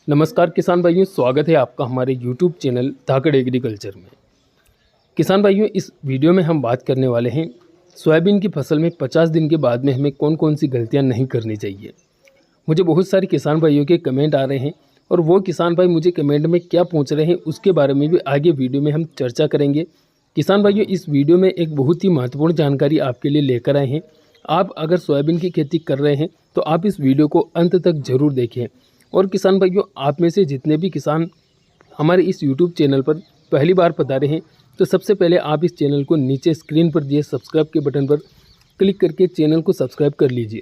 नमस्कार किसान भाइयों, स्वागत है आपका हमारे YouTube चैनल धाकड़ एग्रीकल्चर में। किसान भाइयों, इस वीडियो में हम बात करने वाले हैं सोयाबीन की फसल में 50 दिन के बाद में हमें कौन कौन सी गलतियां नहीं करनी चाहिए। मुझे बहुत सारे किसान भाइयों के कमेंट आ रहे हैं और वो किसान भाई मुझे कमेंट में क्या पूछ रहे हैं उसके बारे में भी आगे वीडियो में हम चर्चा करेंगे। किसान भाइयों, इस वीडियो में एक बहुत ही महत्वपूर्ण जानकारी आपके लिए लेकर आए हैं। आप अगर सोयाबीन की खेती कर रहे हैं तो आप इस वीडियो को अंत तक ज़रूर देखें। और किसान भाइयों, आप में से जितने भी किसान हमारे इस YouTube चैनल पर पहली बार पधारे हैं तो सबसे पहले आप इस चैनल को नीचे स्क्रीन पर दिए सब्सक्राइब के बटन पर क्लिक करके चैनल को सब्सक्राइब कर लीजिए,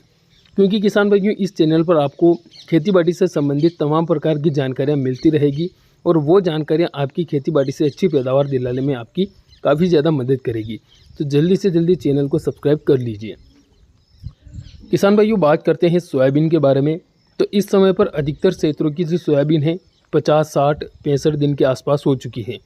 क्योंकि किसान भाइयों इस चैनल पर आपको खेतीबाड़ी से संबंधित तमाम प्रकार की जानकारियाँ मिलती रहेगी और वो जानकारियाँ आपकी खेतीबाड़ी से अच्छी पैदावार दिलाने में आपकी काफ़ी ज़्यादा मदद करेगी। तो जल्दी से जल्दी चैनल को सब्सक्राइब कर लीजिए। किसान भाइयों, बात करते हैं सोयाबीन के बारे में। तो इस समय पर अधिकतर क्षेत्रों की जो सोयाबीन है 50, 60, 65 दिन के आसपास हो चुकी है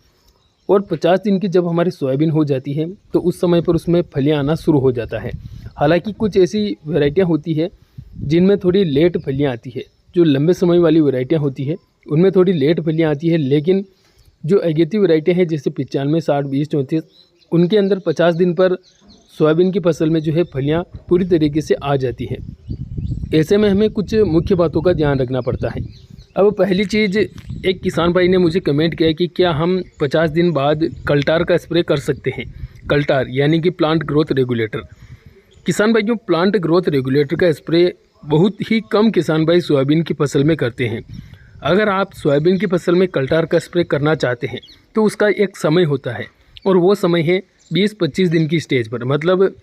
और 50 दिन की जब हमारी सोयाबीन हो जाती है तो उस समय पर उसमें फलियां आना शुरू हो जाता है। हालांकि कुछ ऐसी वैरायटियां होती है जिनमें थोड़ी लेट फलियां आती है। जो लंबे समय वाली वैरायटियां होती है उनमें थोड़ी लेट फलियां आती है, लेकिन जो अगेती वैरायटियाँ हैं जैसे 95, 60, 20, 34 उनके अंदर 50 दिन पर सोयाबीन की फसल में जो है फलियाँ पूरी तरीके से आ जाती हैं। ऐसे में हमें कुछ मुख्य बातों का ध्यान रखना पड़ता है। अब पहली चीज़, एक किसान भाई ने मुझे कमेंट किया कि क्या हम 50 दिन बाद कल्टार का स्प्रे कर सकते हैं। कल्टार यानी कि प्लांट ग्रोथ रेगुलेटर। किसान भाइयों, प्लांट ग्रोथ रेगुलेटर का स्प्रे बहुत ही कम किसान भाई सोयाबीन की फसल में करते हैं। अगर आप सोयाबीन की फसल में कल्टार का स्प्रे करना चाहते हैं तो उसका एक समय होता है और वो समय है 20-25 दिन की स्टेज पर। मतलब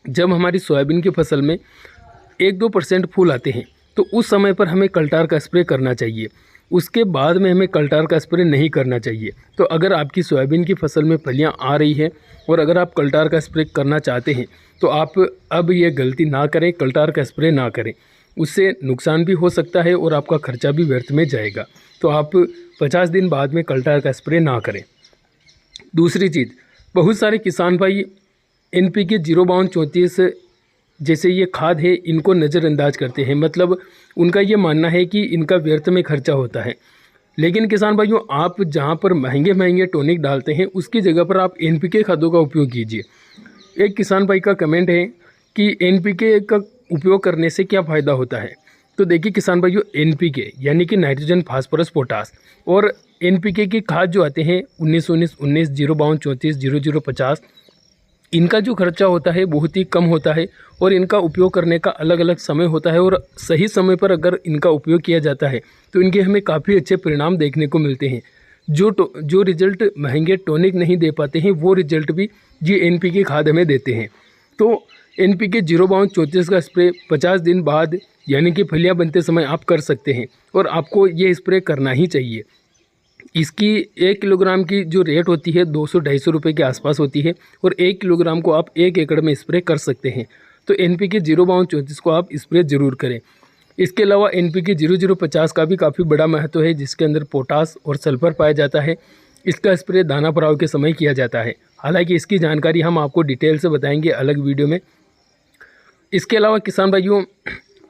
जब हमारी सोयाबीन की फसल में 1-2% फूल आते हैं तो उस समय पर हमें कल्टार का स्प्रे करना चाहिए। उसके बाद में हमें कल्टार का स्प्रे नहीं करना चाहिए। तो अगर आपकी सोयाबीन की फसल में फलियां आ रही है और अगर आप कल्टार का स्प्रे करना चाहते हैं तो आप अब ये गलती ना करें, कल्टार का स्प्रे ना करें। उससे नुकसान भी हो सकता है और आपका खर्चा भी व्यर्थ में जाएगा। तो आप 50 दिन बाद में कल्टार का स्प्रे ना करें। दूसरी चीज़, बहुत सारे किसान भाई NPK 05234 जैसे ये खाद है इनको नज़रअंदाज करते हैं। मतलब उनका ये मानना है कि इनका व्यर्थ में खर्चा होता है। लेकिन किसान भाइयों, आप जहाँ पर महंगे महंगे टॉनिक डालते हैं उसकी जगह पर आप NPK खादों का उपयोग कीजिए। एक किसान भाई का कमेंट है कि NPK का उपयोग करने से क्या फ़ायदा होता है। तो देखिए किसान भाइयों, NPK यानी कि नाइट्रोजन, फास्फोरस, पोटास और NPK की खाद जो आते हैं 1919, 19, 052, 34, 0050, इनका जो खर्चा होता है बहुत ही कम होता है और इनका उपयोग करने का अलग अलग समय होता है और सही समय पर अगर इनका उपयोग किया जाता है तो इनके हमें काफ़ी अच्छे परिणाम देखने को मिलते हैं। जो रिजल्ट महंगे टॉनिक नहीं दे पाते हैं वो रिजल्ट भी ये NPK खाद हमें देते हैं। तो NPK 05234 का स्प्रे 50 दिन बाद यानी कि फलियां बनते समय आप कर सकते हैं और आपको ये स्प्रे करना ही चाहिए। इसकी 1 किलोग्राम की जो रेट होती है 200-250 रुपये के आसपास होती है और 1 किलोग्राम को आप 1 एकड़ में स्प्रे कर सकते हैं। तो NPK 05234 को आप स्प्रे ज़रूर करें। इसके अलावा NPK 0050 का भी काफ़ी बड़ा महत्व है, जिसके अंदर पोटास और सल्फर पाया जाता है। इसका स्प्रे दाना भराव के समय किया जाता है। हालांकि इसकी जानकारी हम आपको डिटेल से बताएंगे अलग वीडियो में। इसके अलावा किसान भाइयों,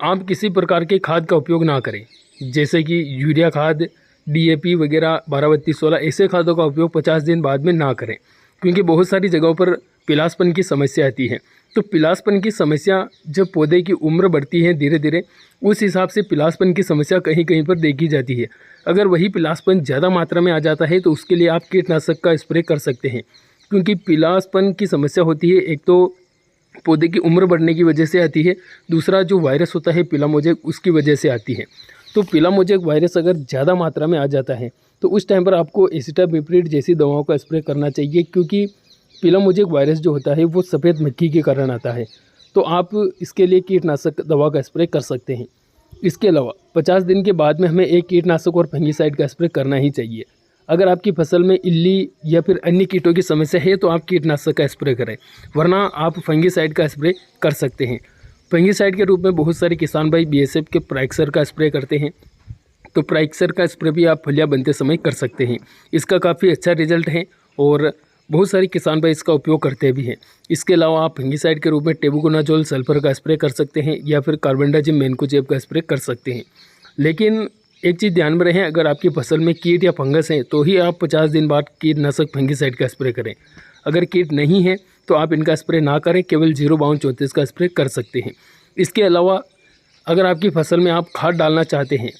आप किसी प्रकार के खाद का उपयोग ना करें, जैसे कि यूरिया खाद, DAP वगैरह, 12-32-16 ऐसे खादों का उपयोग 50 दिन बाद में ना करें, क्योंकि बहुत सारी जगहों पर पिलासपन की समस्या आती है। तो पिलासपन की समस्या जब पौधे की उम्र बढ़ती है धीरे धीरे, उस हिसाब से पिलासपन की समस्या कहीं कहीं पर देखी जाती है। अगर वही पिलासपन ज़्यादा मात्रा में आ जाता है तो उसके लिए आप कीटनाशक का स्प्रे कर सकते हैं, क्योंकि पिलासपन की समस्या होती है एक तो पौधे की उम्र बढ़ने की वजह से आती है, दूसरा जो वायरस होता है पीला मोजेक उसकी वजह से आती है। तो पीला मोजेक वायरस अगर ज़्यादा मात्रा में आ जाता है तो उस टाइम पर आपको एसिटामिप्रिड जैसी दवाओं का स्प्रे करना चाहिए, क्योंकि पीला मोजेक वायरस जो होता है वो सफ़ेद मक्खी के कारण आता है। तो आप इसके लिए कीटनाशक दवा का स्प्रे कर सकते हैं। इसके अलावा 50 दिन के बाद में हमें एक कीटनाशक और फंगीसाइड का स्प्रे करना ही चाहिए। अगर आपकी फसल में इल्ली या फिर अन्य कीटों की समस्या है तो आप कीटनाशक का स्प्रे करें, वरना आप फंगीसाइड का स्प्रे कर सकते हैं। फंगीसाइड के रूप में बहुत सारे किसान भाई BSF के प्राइक्सर का स्प्रे करते हैं। तो प्राइक्सर का स्प्रे भी आप फलियां बनते समय कर सकते हैं। इसका काफ़ी अच्छा रिजल्ट है और बहुत सारे किसान भाई इसका उपयोग करते भी हैं। इसके अलावा आप फंगीसाइड के रूप में टेबुकोनाजोल सल्फर का स्प्रे कर सकते हैं या फिर कार्बेंडाजिम मैनकोजेब का स्प्रे कर सकते हैं। लेकिन एक चीज़ ध्यान में रहे, अगर आपकी फसल में कीट या फंगस है तो ही आप 50 दिन बाद कीटनाशक फंगीसाइड का स्प्रे करें। अगर कीट नहीं है तो आप इनका स्प्रे ना करें, केवल 05234 का स्प्रे कर सकते हैं। इसके अलावा अगर आपकी फसल में आप खाद डालना चाहते हैं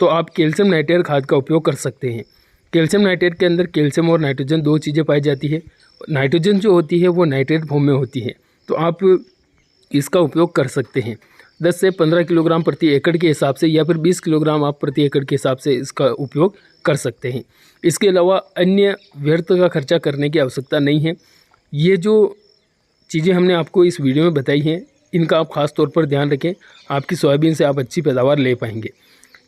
तो आप कैल्शियम नाइट्रेट खाद का उपयोग कर सकते हैं। कैल्शियम नाइट्रेट के अंदर कैल्शियम और नाइट्रोजन 2 चीज़ें पाई जाती है। नाइट्रोजन जो होती है वो नाइट्रेट फॉर्म में होती है, तो आप इसका उपयोग कर सकते हैं। 10 से 15 किलोग्राम प्रति एकड़ के हिसाब से या फिर 20 किलोग्राम आप प्रति एकड़ के हिसाब से इसका उपयोग कर सकते हैं। इसके अलावा अन्य व्यर्थ का खर्चा करने की आवश्यकता नहीं है। ये जो चीज़ें हमने आपको इस वीडियो में बताई हैं, इनका आप ख़ास तौर पर ध्यान रखें, आपकी सोयाबीन से आप अच्छी पैदावार ले पाएंगे।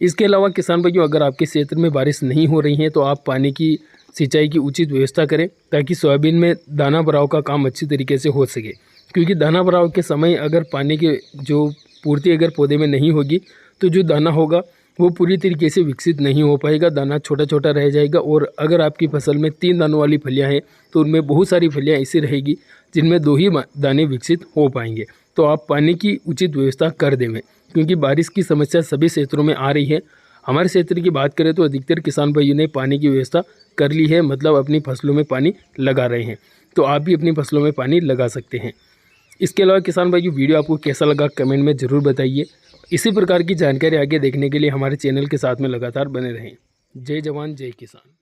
इसके अलावा किसान भाइयों, अगर आपके क्षेत्र में बारिश नहीं हो रही है तो आप पानी की सिंचाई की उचित व्यवस्था करें ताकि सोयाबीन में दाना भराव का काम अच्छी तरीके से हो सके। क्योंकि दाना भराव के समय अगर पानी के जो पूर्ति अगर पौधे में नहीं होगी तो जो दाना होगा वो पूरी तरीके से विकसित नहीं हो पाएगा, दाना छोटा छोटा रह जाएगा। और अगर आपकी फसल में 3 दानों वाली फलियां हैं तो उनमें बहुत सारी फलियां ऐसी रहेगी जिनमें 2 ही दाने विकसित हो पाएंगे। तो आप पानी की उचित व्यवस्था कर देवें, क्योंकि बारिश की समस्या सभी क्षेत्रों में आ रही है। हमारे क्षेत्र की बात करें तो अधिकतर किसान भाइयों ने पानी की व्यवस्था कर ली है, मतलब अपनी फसलों में पानी लगा रहे हैं। तो आप भी अपनी फसलों में पानी लगा सकते हैं। इसके अलावा किसान भाइयों, वीडियो आपको कैसा लगा कमेंट में ज़रूर बताइए। इसी प्रकार की जानकारी आगे देखने के लिए हमारे चैनल के साथ में लगातार बने रहें। जय जवान जय किसान।